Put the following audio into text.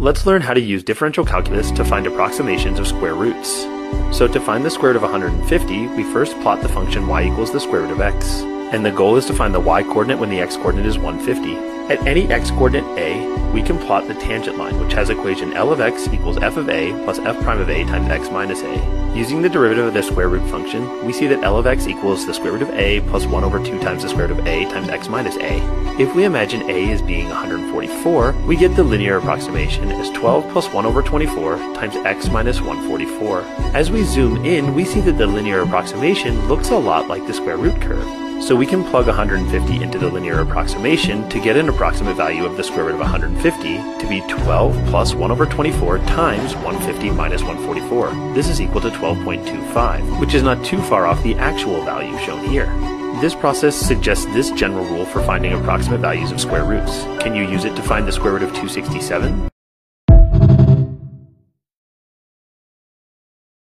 Let's learn how to use differential calculus to find approximations of square roots. So to find the square root of 150, we first plot the function y equals the square root of x. And the goal is to find the y-coordinate when the x-coordinate is 150. At any x-coordinate a, we can plot the tangent line, which has equation L of x equals f of a plus f prime of a times x minus a. Using the derivative of the square root function, we see that L of x equals the square root of a plus 1 over 2 times the square root of a times x minus a. If we imagine a as being 144, we get the linear approximation as 12 plus 1 over 24 times x minus 144. As we zoom in, we see that the linear approximation looks a lot like the square root curve. So we can plug 150 into the linear approximation to get an approximate value of the square root of 150 to be 12 plus 1 over 24 times 150 minus 144. This is equal to 12.25, which is not too far off the actual value shown here. This process suggests this general rule for finding approximate values of square roots. Can you use it to find the square root of 267?